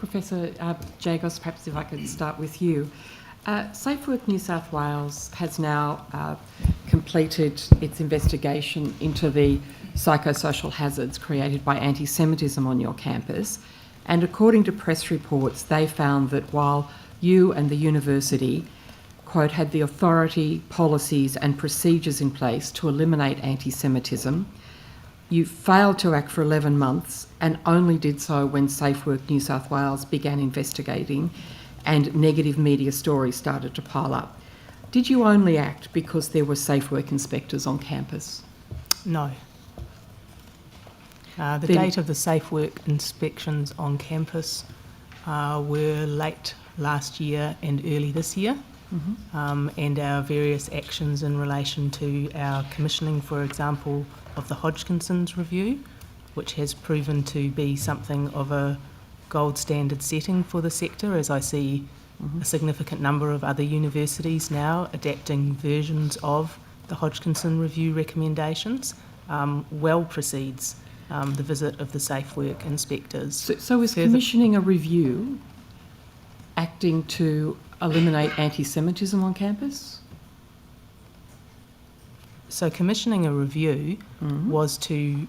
Professor Jagos, perhaps if I could start with you. SafeWork New South Wales has now completed its investigation into the psychosocial hazards created by antisemitism on your campus, and according to press reports, they found that while you and the university, quote, had the authority, policies and procedures in place to eliminate antisemitism, you failed to act for 11 months and only did so when SafeWork New South Wales began investigating and negative media stories started to pile up. Did you only act because there were SafeWork inspectors on campus? No. The date of the SafeWork inspections on campus were late last year and early this year, and our various actions in relation to our commissioning, for example, of the Hodgkinson's review, which has proven to be something of a gold standard setting for the sector, as I see a significant number of other universities now adapting versions of the Hodgkinson review recommendations, well precedes the visit of the SafeWork inspectors. So is commissioning a review acting to eliminate anti-Semitism on campus? So commissioning a review was to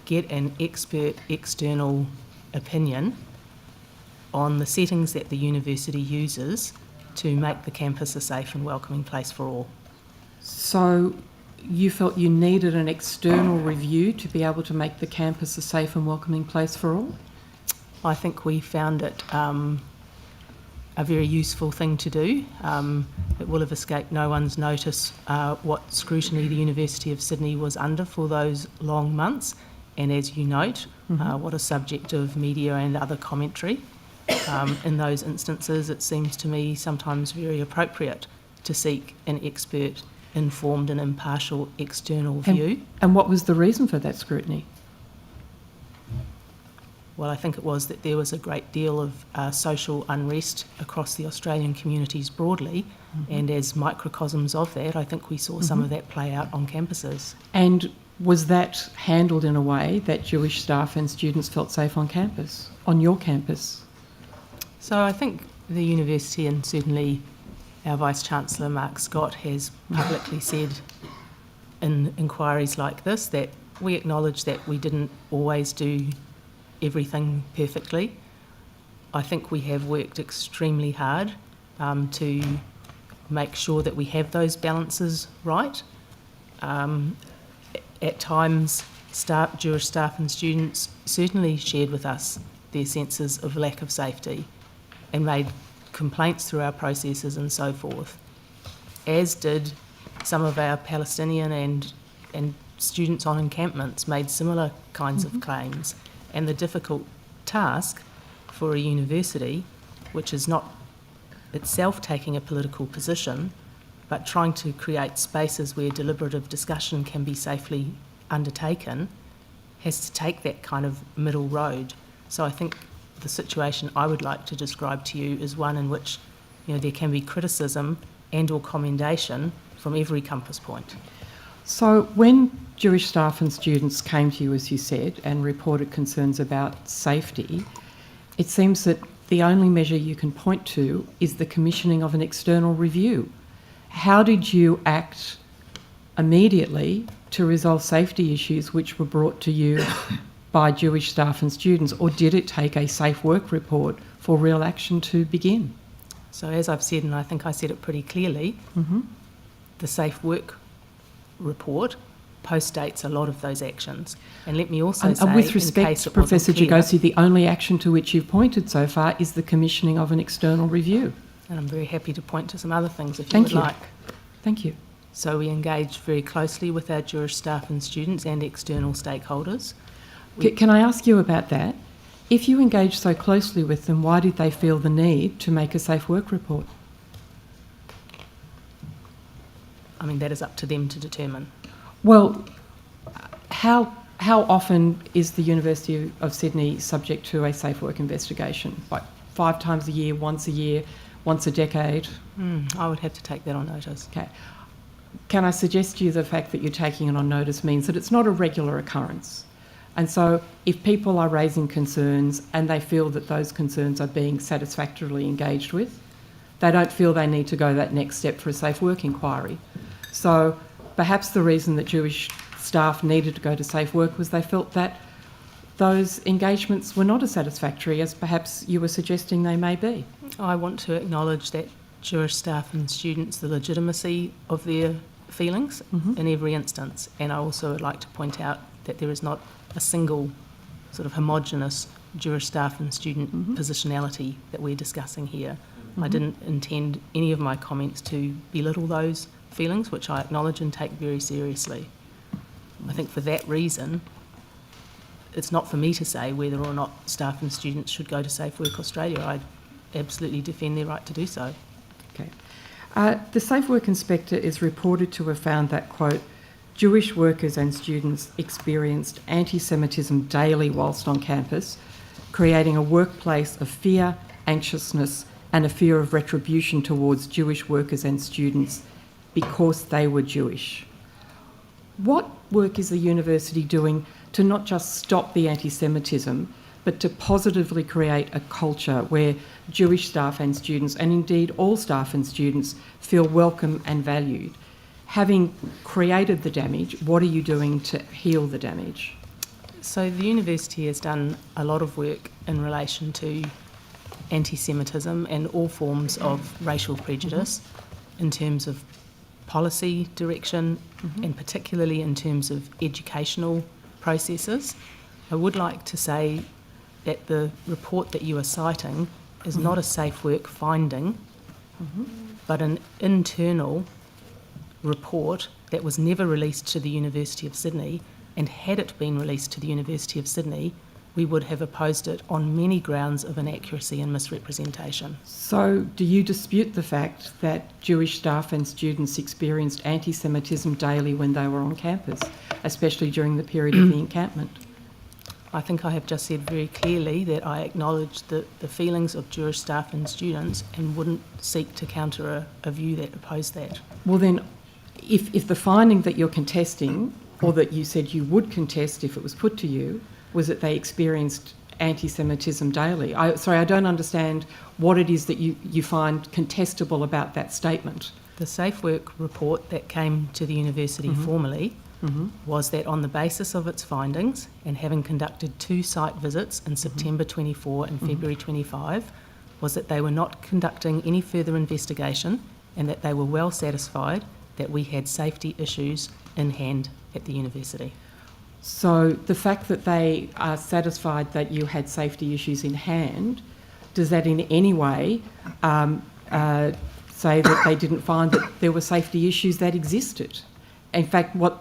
get an expert external opinion on the settings that the university uses to make the campus a safe and welcoming place for all. So you felt you needed an external review to be able to make the campus a safe and welcoming place for all? I think we found it a very useful thing to do. It will have escaped no one's notice what scrutiny the University of Sydney was under for those long months, and as you note, what a subject of media and other commentary. In those instances, it seems to me sometimes very appropriate to seek an expert, informed and impartial external view. And what was the reason for that scrutiny? Well, I think it was that there was a great deal of social unrest across the Australian communities broadly, and as microcosms of that, I think we saw some of that play out on campuses. And was that handled in a way that Jewish staff and students felt safe on campus, on your campus? So I think the university, and certainly our Vice-Chancellor Mark Scott, has publicly said in inquiries like this that we acknowledge that we didn't always do everything perfectly. I think we have worked extremely hard to make sure that we have those balances right. At times, Jewish staff and students certainly shared with us their senses of lack of safety and made complaints through our processes and so forth, as did some of our Palestinian and students on encampments made similar kinds of claims. And the difficult task for a university, which is not itself taking a political position, but trying to create spaces where deliberative discussion can be safely undertaken, has to take that kind of middle road. So I think the situation I would like to describe to you is one in which, you know, there can be criticism and or commendation from every compass point. So when Jewish staff and students came to you, as you said, and reported concerns about safety, it seems that the only measure you can point to is the commissioning of an external review. How did you act immediately to resolve safety issues which were brought to you by Jewish staff and students, or did it take a safe work report for real action to begin? So as I've said, and I think I said it pretty clearly, the safe work report postdates a lot of those actions. And let me also say, with respect, Professor Jagosi, the only action to which you've pointed so far is the commissioning of an external review. And I'm very happy to point to some other things if you would like. Thank you. So we engaged very closely with our Jewish staff and students and external stakeholders. Can I ask you about that? If you engaged so closely with them, why did they feel the need to make a safe work report? I mean, that is up to them to determine. Well, how often is the University of Sydney subject to a safe work investigation? Like 5 times a year, once a decade? I would have to take that on notice. Okay. Can I suggest to you the fact that you're taking it on notice means that it's not a regular occurrence? And so if people are raising concerns and they feel that those concerns are being satisfactorily engaged with, they don't feel they need to go that next step for a safe work inquiry. So perhaps the reason that Jewish staff needed to go to Safe Work was they felt that those engagements were not as satisfactory as perhaps you were suggesting they may be. I want to acknowledge that Jewish staff and students, the legitimacy of their feelings in every instance. And I also would like to point out that there is not a single sort of homogenous Jewish staff and student positionality that we're discussing here. I didn't intend any of my comments to belittle those feelings, which I acknowledge and take very seriously. I think for that reason, it's not for me to say whether or not staff and students should go to Safe Work Australia. I absolutely defend their right to do so. Okay. The Safe Work Inspector is reported to have found that, quote, Jewish workers and students experienced anti-Semitism daily whilst on campus, creating a workplace of fear, anxiousness, and a fear of retribution towards Jewish workers and students because they were Jewish. What work is the university doing to not just stop the anti-Semitism, but to positively create a culture where Jewish staff and students, and indeed all staff and students, feel welcome and valued? Having created the damage, what are you doing to heal the damage? So the university has done a lot of work in relation to anti-Semitism and all forms of racial prejudice in terms of policy direction and particularly in terms of educational processes. I would like to say that the report that you are citing is not a Safe Work finding, but an internal report that was never released to the University of Sydney, and had it been released to the University of Sydney, we would have opposed it on many grounds of inaccuracy and misrepresentation. So do you dispute the fact that Jewish staff and students experienced anti-Semitism daily when they were on campus, especially during the period of the encampment? I think I have just said very clearly that I acknowledge the feelings of Jewish staff and students and wouldn't seek to counter a view that opposed that. Well then, if the finding that you're contesting, or that you said you would contest if it was put to you, was that they experienced anti-Semitism daily. I don't understand what it is that you find contestable about that statement. The Safe Work report that came to the university formally was that on the basis of its findings and having conducted 2 site visits in September 24 and February 25, was that they were not conducting any further investigation and that they were well satisfied that we had safety issues in hand at the university. So the fact that they are satisfied that you had safety issues in hand, does that in any way say that they didn't find that there were safety issues that existed? In fact, what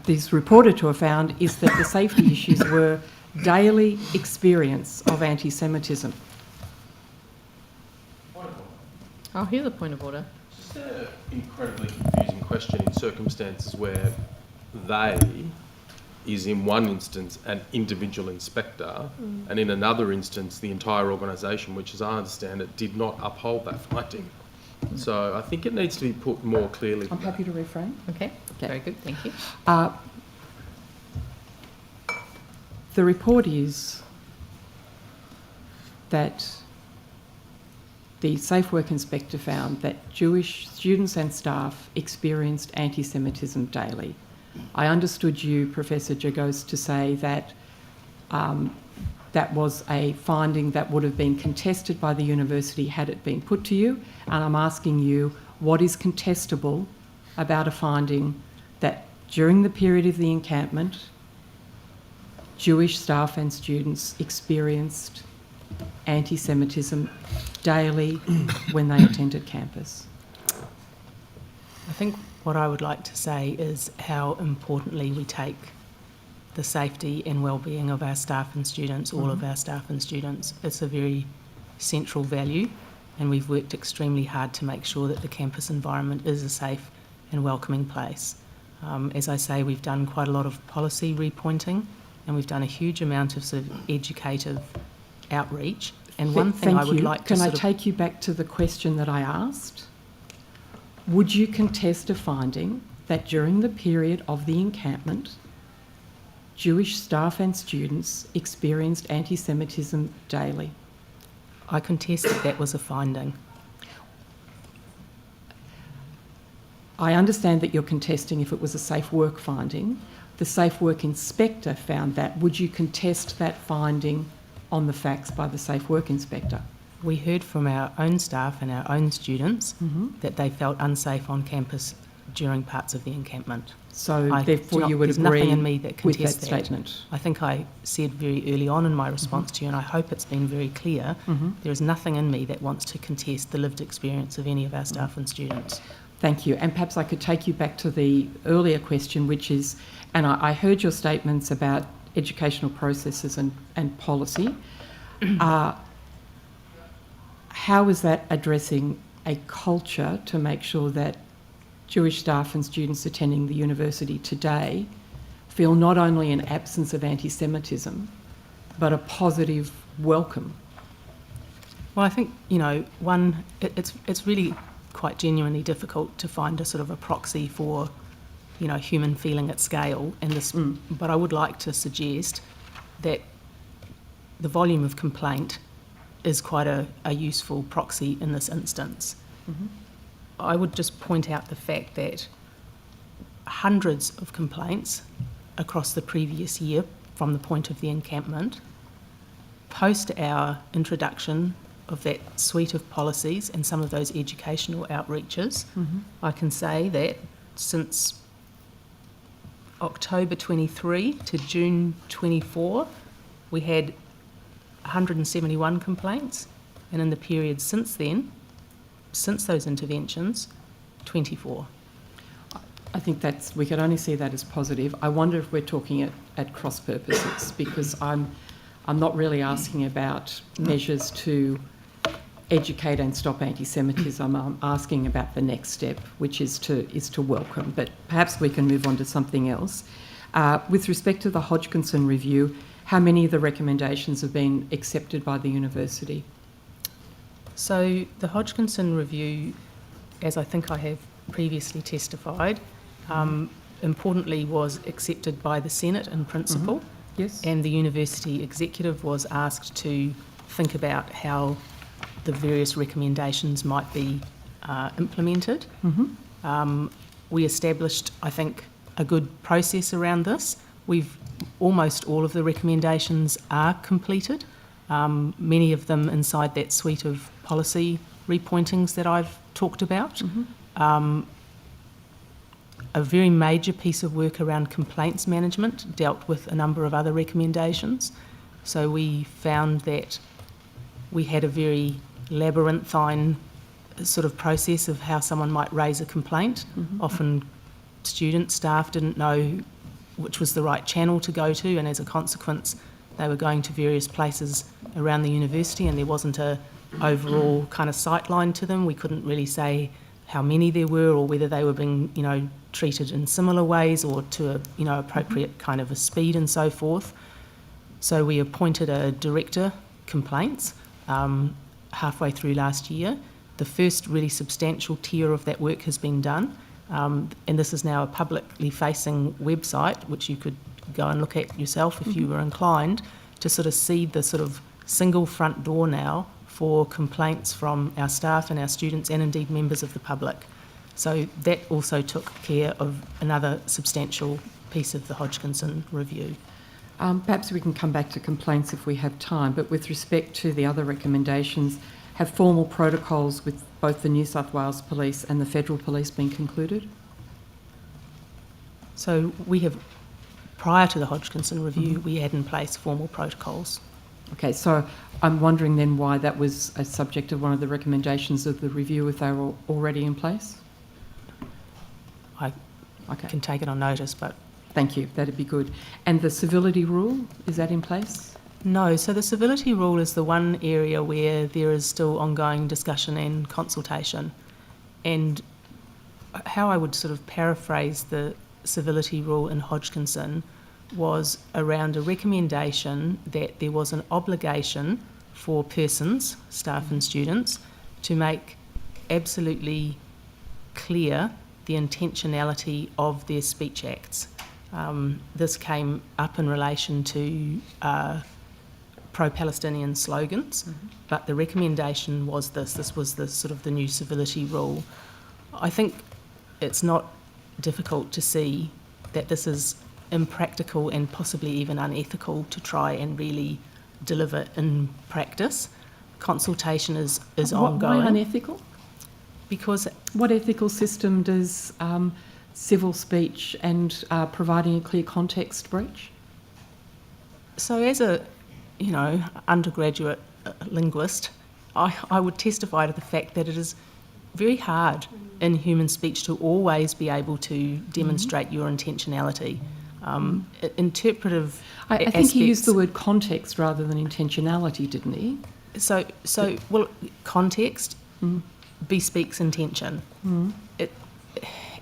this reporter to have found is that the safety issues were daily experience of anti-Semitism. I'll hear the point of order. Just an incredibly confusing question in circumstances where they is in one instance an individual inspector and in another instance the entire organisation, which as I understand it did not uphold that finding. So I think it needs to be put more clearly. I'm happy to reframe. Okay, very good, thank you. The report is that the Safe Work Inspector found that Jewish students and staff experienced anti-Semitism daily. I understood you, Professor Jagos, to say that that was a finding that would have been contested by the university had it been put to you, and I'm asking you what is contestable about a finding that during the period of the encampment, Jewish staff and students experienced anti-Semitism daily when they attended campus? I think what I would like to say is how importantly we take the safety and well-being of our staff and students, all of our staff and students. It's a very central value, and we've worked extremely hard to make sure that the campus environment is a safe and welcoming place. As I say, we've done quite a lot of policy repointing, and we've done a huge amount of sort of educative outreach. And one thing I would like to Can I take you back to the question that I asked? Would you contest a finding that during the period of the encampment, Jewish staff and students experienced anti-Semitism daily. I contest that that was a finding. I understand that you're contesting if it was a safe work finding. The safe work inspector found that. Would you contest that finding on the facts by the safe work inspector? We heard from our own staff and our own students Mm-hmm. that they felt unsafe on campus during parts of the encampment. So I therefore do not- you would there's agree nothing in me that with that contests that. statement? I think I said very early on in my response to you, and I hope it's been very clear, Mhm. there is nothing in me that wants to contest the lived experience of any of our staff and students. Thank you. And perhaps I could take you back to the earlier question, which is, and I heard your statements about educational processes and policy. How is that addressing a culture to make sure that Jewish staff and students attending the university today feel not only an absence of anti-Semitism, but a positive welcome? Well, I think, it's really quite genuinely difficult to find a sort of a proxy for, human feeling at scale. And this, but I would like to suggest that the volume of complaint is quite a useful proxy in this instance. Mm-hmm. I would just point out the fact that hundreds of complaints across the previous year from the point of the encampment, post our introduction of that suite of policies and some of those educational outreaches, I can say that since October 23 to June 24, we had 171 complaints, and in the period since then, since those interventions, 24. I think we can only see that as positive. I wonder if we're talking at cross purposes, because I'm not really asking about measures to educate and stop anti-Semitism. I'm asking about the next step, which is to welcome. But perhaps we can move on to something else. With respect to the Hodgkinson review, how many of the recommendations have been accepted by the university? So the Hodgkinson review, as I think I have previously testified, importantly was accepted by the Senate in principle. Yes. And the university executive was asked to think about how the various recommendations might be implemented. We established, I think, a good process around this. Almost all of the recommendations are completed, many of them inside that suite of policy repointings that I've talked about. A very major piece of work around complaints management dealt with a number of other recommendations. So we found that we had a very labyrinthine sort of process of how someone might raise a complaint. Often students, staff didn't know which was the right channel to go to, and as a consequence they were going to various places around the university and there wasn't a overall kind of sight line to them. We couldn't really say how many there were or whether they were being, treated in similar ways or to a, appropriate kind of a speed and so forth. So we appointed a director complaints halfway through last year. The first really substantial tier of that work has been done, and this is now a publicly facing website which you could go and look at yourself if you were inclined, to sort of see the sort of single front door now for complaints from our staff and our students and indeed members of the public. So that also took care of another substantial piece of the Hodgkinson review. Perhaps we can come back to complaints if we have time, but with respect to the other recommendations, have formal protocols with both the New South Wales Police and the Federal Police been concluded? So we have, prior to the Hodgkinson review, we had in place formal protocols. Okay, so I'm wondering then why that was a subject of one of the recommendations of the review if they were already in place? I can take it on notice, but... Thank you, that'd be good. And the civility rule, is that in place? No, so the civility rule is the one area where there is still ongoing discussion and consultation. And how I would sort of paraphrase the civility rule in Hodgkinson was around a recommendation that there was an obligation for persons, staff and students, to make absolutely clear the intentionality of their speech acts. This came up in relation to pro-Palestinian slogans, but the recommendation was this was the sort of the new civility rule. I think it's not difficult to see that this is impractical and possibly even unethical to try and really deliver in practice. Consultation is ongoing. Why unethical? Because what ethical system does civil speech and providing a clear context breach? So as a, undergraduate linguist, I would testify to the fact that it is very hard in human speech to always be able to demonstrate your intentionality. Interpretive I think he used the word context rather than intentionality, didn't he? Well, context bespeaks intention.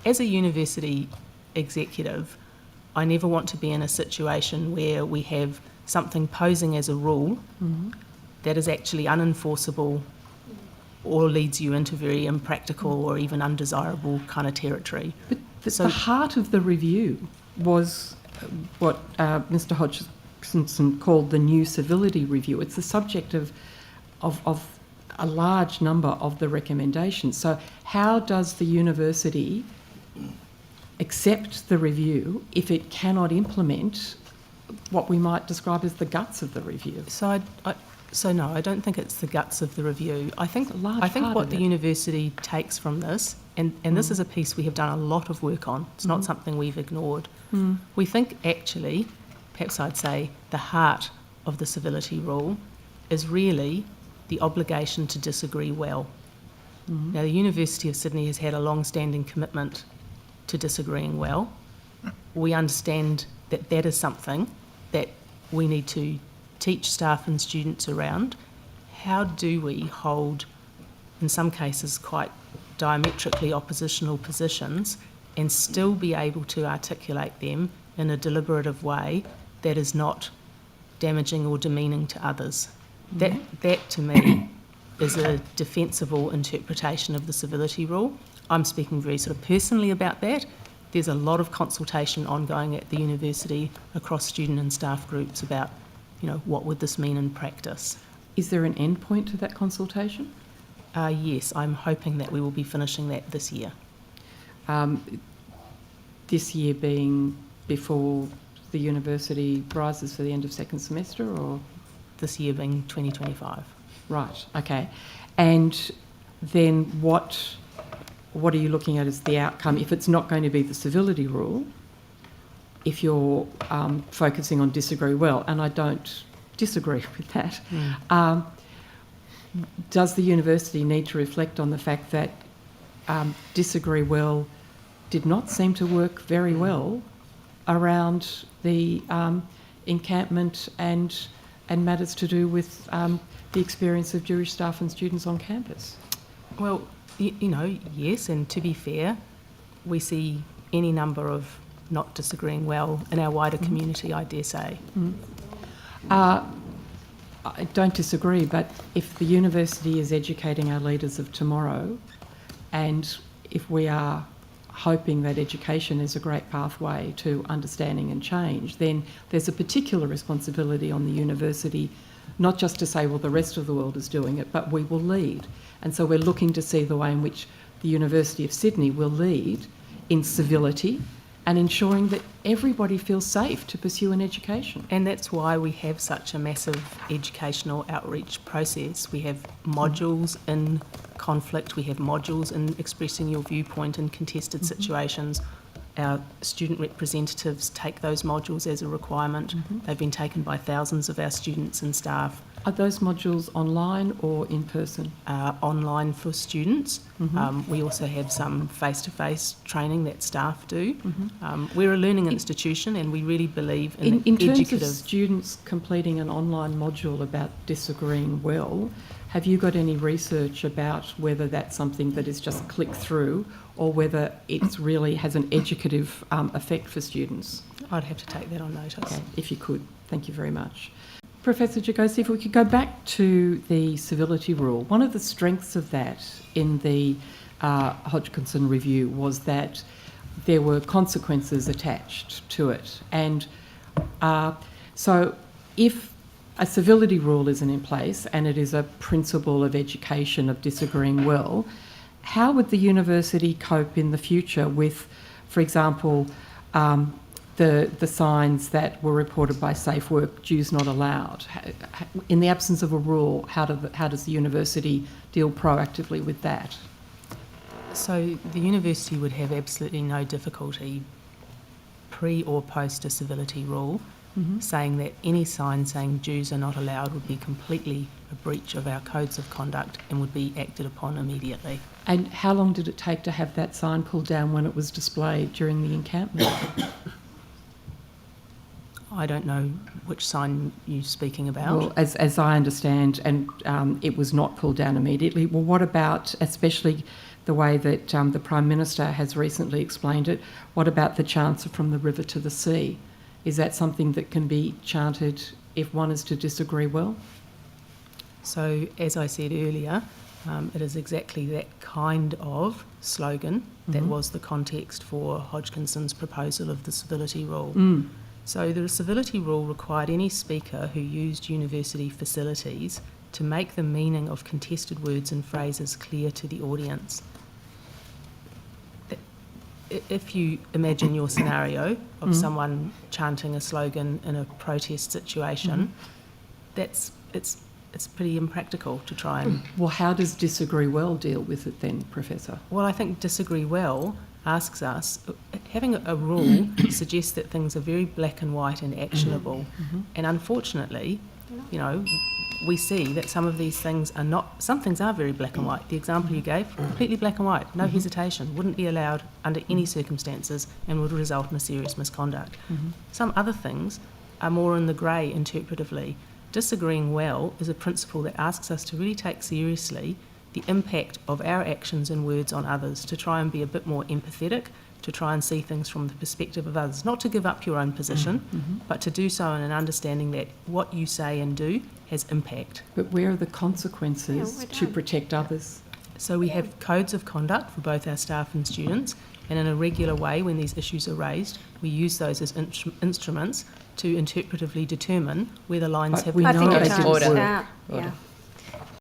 As a university executive, I never want to be in a situation where we have something posing as a rule that is actually unenforceable or leads you into very impractical or even undesirable kind of territory. But the heart of the review was what Mr. Hodgkinson called the new civility review. It's the subject of a large number of the recommendations. So how does the university accept the review if it cannot implement what we might describe as the guts of the review? No, I don't think it's the guts of the review. I think what the university takes from this, and this is a piece we have done a lot of work on, it's not something we've ignored. We think actually, perhaps I'd say, the heart of the civility rule is really the obligation to disagree well. Now, the University of Sydney has had a long-standing commitment to disagreeing well. We understand that that is something that we need to teach staff and students around. How do we hold, in some cases, quite diametrically oppositional positions and still be able to articulate them in a deliberative way that is not damaging or demeaning to others? That to me is a defensible interpretation of the civility rule. I'm speaking very sort of personally about that. There's a lot of consultation ongoing at the university across student and staff groups about, what would this mean in practice. Is there an end point to that consultation? Yes, I'm hoping that we will be finishing that this year. This year being before the university rises for the end of second semester, or? This year being 2025. Right, okay. And then what are you looking at as the outcome if it's not going to be the civility rule, if you're focusing on disagree well? And I don't disagree with that. Does the university need to reflect on the fact that disagree well did not seem to work very well around the encampment and matters to do with the experience of Jewish staff and students on campus? Well, yes, and to be fair, we see any number of not disagreeing well in our wider community, I dare say. I don't disagree, but if the university is educating our leaders of tomorrow, and if we are hoping that education is a great pathway to understanding and change, then there's a particular responsibility on the university, not just to say, well, the rest of the world is doing it, but we will lead. And so we're looking to see the way in which the University of Sydney will lead in civility and ensuring that everybody feels safe to pursue an education. And that's why we have such a massive educational outreach process. We have modules in conflict, we have modules in expressing your viewpoint in contested situations. Our student representatives take those modules as a requirement. They've been taken by thousands of our students and staff. Are those modules online or in person? Online for students. We also have some face-to-face training that staff do. We're a learning institution and we really believe in terms of students completing an online module about disagreeing well, have you got any research about whether that's something that is just click through or whether it really has an educative effect for students? I'd have to take that on notice. Okay, if you could. Thank you very much. Professor Jagosi, if we could go back to the civility rule, one of the strengths of that in the Hodgkinson review was that there were consequences attached to it. And so if a civility rule isn't in place and it is a principle of education of disagreeing well, how would the university cope in the future with, for example, the signs that were reported by SafeWork, Jews not allowed? In the absence of a rule, how does the university deal proactively with that? So the university would have absolutely no difficulty pre or post a civility rule saying that any sign saying Jews are not allowed would be completely a breach of our codes of conduct and would be acted upon immediately. And how long did it take to have that sign pulled down when it was displayed during the encampment? I don't know which sign you're speaking about. Well, as I understand, and it was not pulled down immediately. Well, what about, especially the way that the Prime Minister has recently explained it, what about the chanter from the river to the sea? Is that something that can be chanted if one is to disagree well? So, as I said earlier, it is exactly that kind of slogan that was the context for Hodgkinson's proposal of the civility rule. So the civility rule required any speaker who used university facilities to make the meaning of contested words and phrases clear to the audience. If you imagine your scenario of someone chanting a slogan in a protest situation, it's pretty impractical to try and... Well, how does disagree well deal with it then, Professor? Well, I think disagree well asks us, having a rule suggests that things are very black and white and actionable. And unfortunately, you know, we see that some of these things are not, some things are very black and white. The example you gave, completely black and white, no hesitation, wouldn't be allowed under any circumstances and would result in a serious misconduct. Some other things are more in the grey interpretively. Disagreeing well is a principle that asks us to really take seriously the impact of our actions and words on others, to try and be a bit more empathetic, to try and see things from the perspective of others, not to give up your own position, but to do so in an understanding that what you say and do has impact. But where are the consequences to protect others? So we have codes of conduct for both our staff and students, and in a regular way when these issues are raised, we use those as instruments to interpretively determine where the lines But have we been know they crossed. didn't work. Yeah.